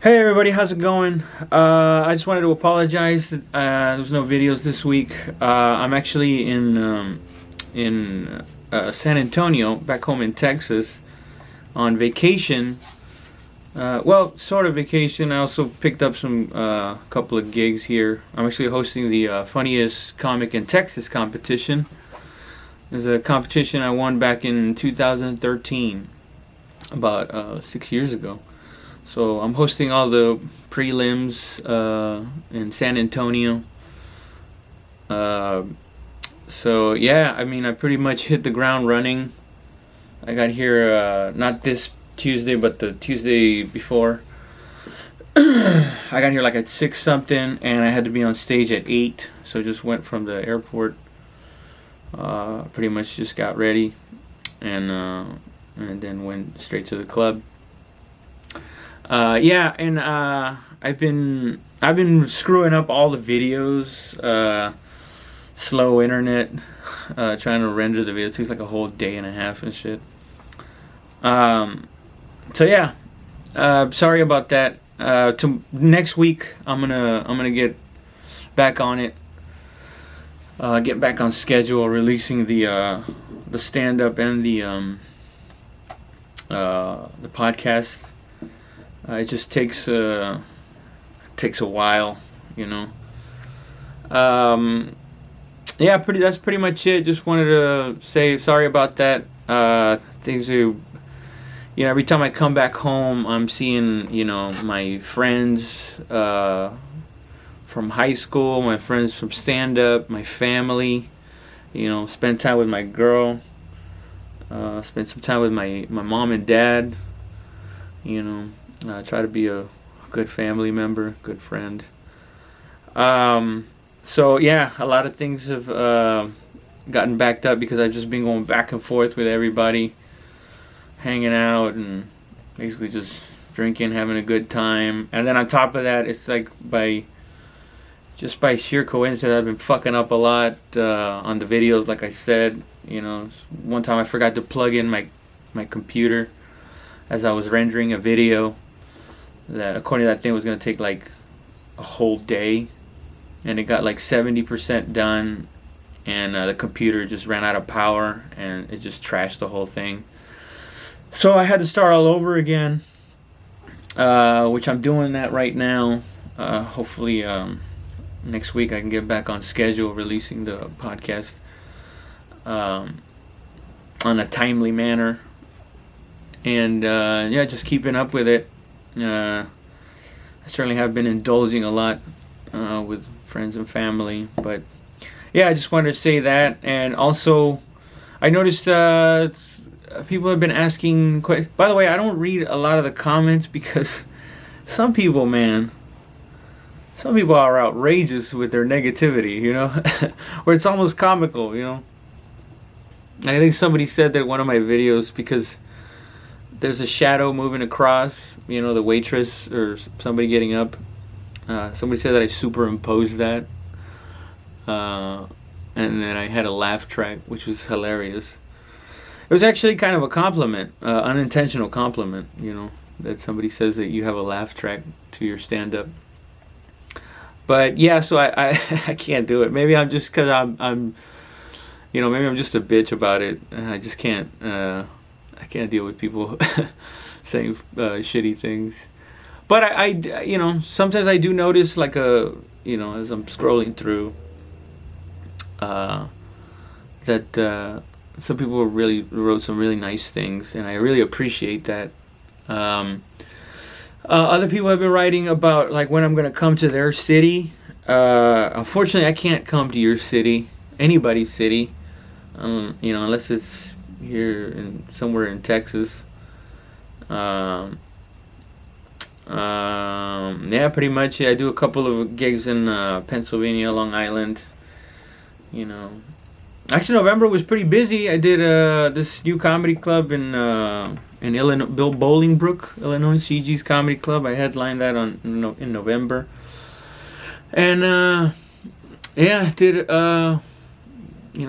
Hey everybody, how's it going? I just wanted to apologize that there's no videos this week. I'm actually in San Antonio, back home in Texas, on vacation. Well, sort of vacation. I also picked up some couple of gigs here. I'm actually hosting the funniest comic in Texas competition. There's a competition I won back in 2013, about 6 years ago. So I'm hosting all the prelims in San Antonio. Uh, so yeah, I mean, I pretty much hit the ground running. I got here not this Tuesday, but the Tuesday before. I got here like at 6 something, and I had to be on stage at 8. So just went from the airport. Pretty much just got ready, and then went straight to the club. Yeah, and I've been screwing up all the videos. Slow internet. Trying to render the video. It takes like a whole day and a half and shit. So yeah, sorry about that. To next week, I'm gonna get back on it. Get back on schedule, releasing the stand up and the podcast. It just takes a while, you know. Yeah, that's pretty much it. Just wanted to say sorry about that. Things are, every time I come back home, I'm seeing, my friends from high school, my friends from stand up, my family. Spend time with my girl. Spend some time with my mom and dad. Try to be a good family member, good friend. So yeah, a lot of things have gotten backed up because I've just been going back and forth with everybody, hanging out and basically just drinking, having a good time. And then on top of that, it's like by sheer coincidence, I've been fucking up a lot on the videos. Like I said, one time I forgot to plug in my computer as I was rendering a video that, according to that thing, was going to take like a whole day, and it got like 70% done, and the computer just ran out of power, and it just trashed the whole thing. So I had to start all over again, which I'm doing that right now. Hopefully next week I can get back on schedule, releasing the podcast on a timely manner, and yeah, just keeping up with it. I certainly have been indulging a lot with friends and family, but yeah, I just wanted to say that. And also, I noticed people have been asking. By the way, I don't read a lot of the comments because some people are outrageous with their negativity, where it's almost comical, I think somebody said that one of my videos, because there's a shadow moving across, the waitress or somebody getting up. Somebody said that I superimposed that. And then I had a laugh track, which was hilarious. It was actually kind of a compliment, unintentional compliment, that somebody says that you have a laugh track to your stand-up. But yeah, so I I can't do it. Maybe I'm just because I'm maybe I'm just a bitch about it, and I just can't. I can't deal with people saying shitty things. But sometimes I do notice, like, as I'm scrolling through, that some people really wrote some really nice things, and I really appreciate that. Other people have been writing about, like, when I'm going to come to their city. Unfortunately, I can't come to your city, anybody's city, unless it's here somewhere in Texas. Yeah, pretty much. I do a couple of gigs in Pennsylvania, Long Island. Actually, November was pretty busy. I did this new comedy club in Illinois, Bolingbrook, Illinois, CG's Comedy Club. I headlined that in November, and yeah, I did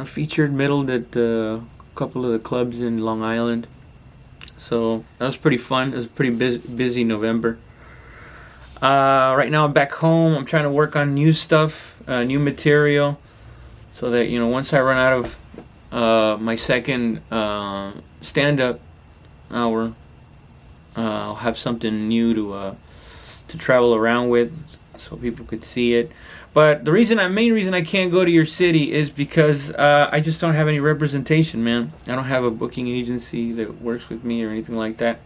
featured middle at a couple of the clubs in Long Island. So that was pretty fun. It was a pretty busy November. Right now I'm back home. I'm trying to work on new stuff, new material, so that once I run out of my second stand-up hour, I'll have something new to travel around with, so people could see it. But the main reason I can't go to your city is because I just don't have any representation, man. I don't have a booking agency that works with me or anything like that.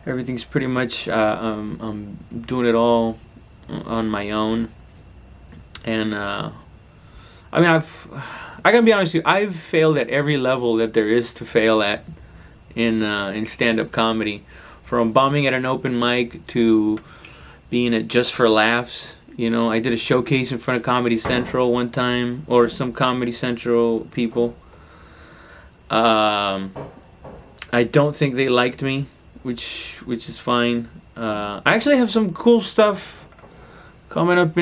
Everything's pretty much I'm doing it all on my own, and I gotta be honest with you. I've failed at every level that there is to fail at in stand-up comedy, from bombing at an open mic to being at Just for Laughs. I did a showcase in front of Comedy Central one time, or some Comedy Central people. I don't think they liked me, which is fine. I actually have some cool stuff coming up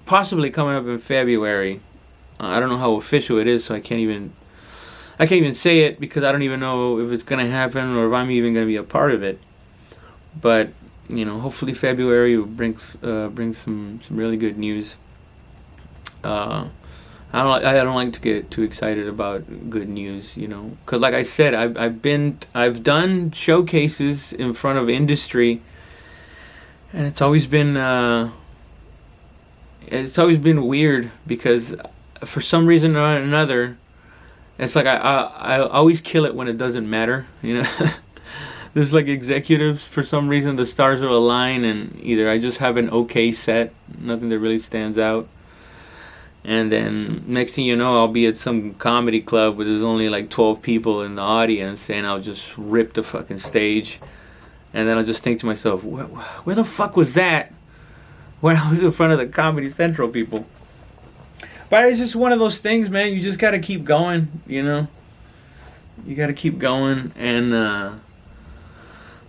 possibly coming up in February. I don't know how official it is, so I can't even say it, because I don't even know if it's gonna happen or if I'm even gonna be a part of it. But hopefully February will bring some really good news. I don't like to get too excited about good news, because like I said, I've done showcases in front of industry, and it's always been weird, because for some reason or another, it's like I always kill it when it doesn't matter, There's like executives, for some reason the stars will align, and either I just have an okay set, nothing that really stands out, and then next thing you know, I'll be at some comedy club where there's only like 12 people in the audience, and I'll just rip the fucking stage, and then I'll just think to myself, where the fuck was that when I was in front of the Comedy Central people? But it's just one of those things, man. You just gotta keep going, You gotta keep going, and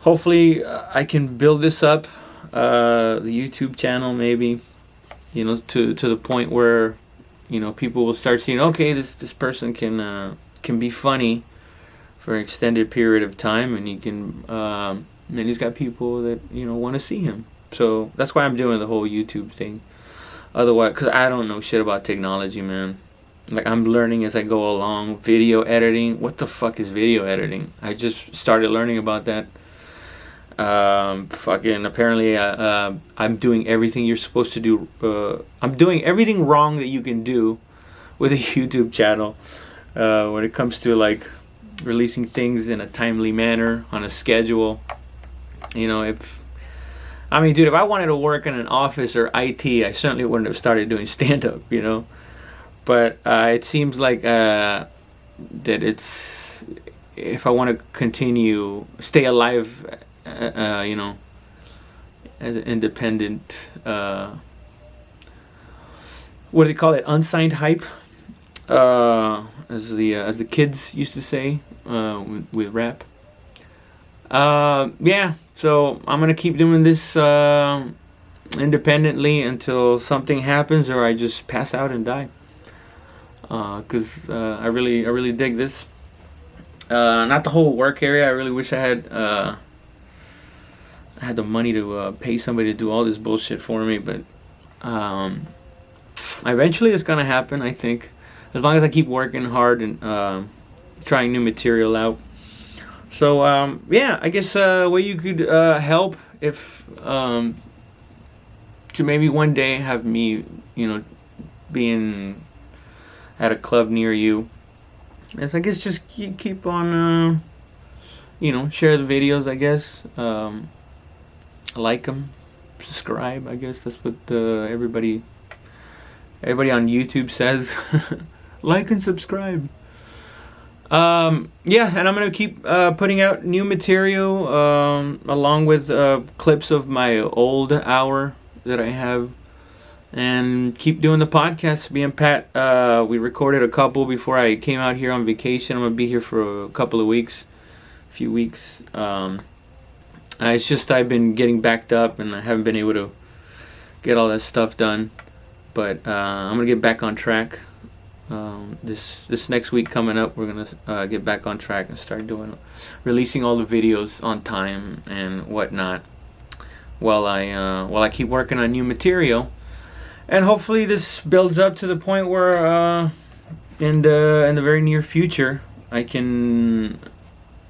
hopefully I can build this up, the YouTube channel, maybe, to the point where, people will start seeing, okay, this person can be funny for an extended period of time, and he can, and he's got people that want to see him. So that's why I'm doing the whole YouTube thing. Otherwise, because I don't know shit about technology, man. Like, I'm learning as I go along. Video editing. What the fuck is video editing? I just started learning about that. Apparently I'm doing everything you're supposed to do. I'm doing everything wrong that you can do with a YouTube channel, when it comes to like releasing things in a timely manner, on a schedule. If I wanted to work in an office or IT, I certainly wouldn't have started doing stand-up, But it seems like that it's, if I want to stay alive, as an independent, what do they call it? Unsigned hype, as the kids used to say, with rap. So I'm gonna keep doing this independently until something happens, or I just pass out and die. Cause I really dig this. Not the whole work area. I really wish I had the money to pay somebody to do all this bullshit for me, but eventually it's gonna happen, I think, as long as I keep working hard and trying new material out. So I guess way you could help, if to maybe one day have me being at a club near you, is I guess just keep on share the videos, I guess. Like them, subscribe. I guess that's what everybody on YouTube says. Like and subscribe. And I'm gonna keep putting out new material, along with clips of my old hour that I have, and keep doing the podcast. Me and Pat, we recorded a couple before I came out here on vacation. I'm gonna be here for a few weeks. It's just I've been getting backed up, and I haven't been able to get all that stuff done. But I'm gonna get back on track. This next week coming up, we're gonna get back on track and start releasing all the videos on time and whatnot. while I keep working on new material, and hopefully this builds up to the point where in the very near future I can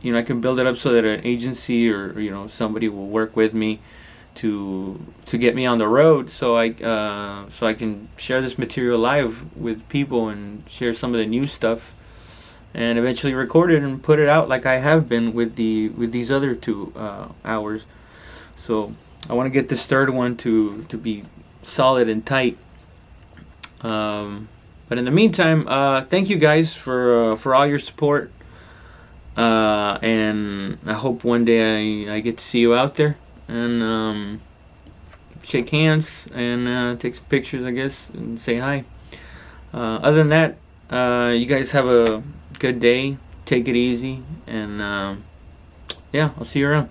build it up so that an agency or somebody will work with me to get me on the road, so I can share this material live with people and share some of the new stuff, and eventually record it and put it out like I have been with these other 2 hours. So I want to get this third one to be solid and tight. But in the meantime, thank you guys for all your support. And I hope one day I get to see you out there and shake hands and take some pictures, I guess, and say hi. Other than that, you guys have a good day. Take it easy, and yeah, I'll see you around.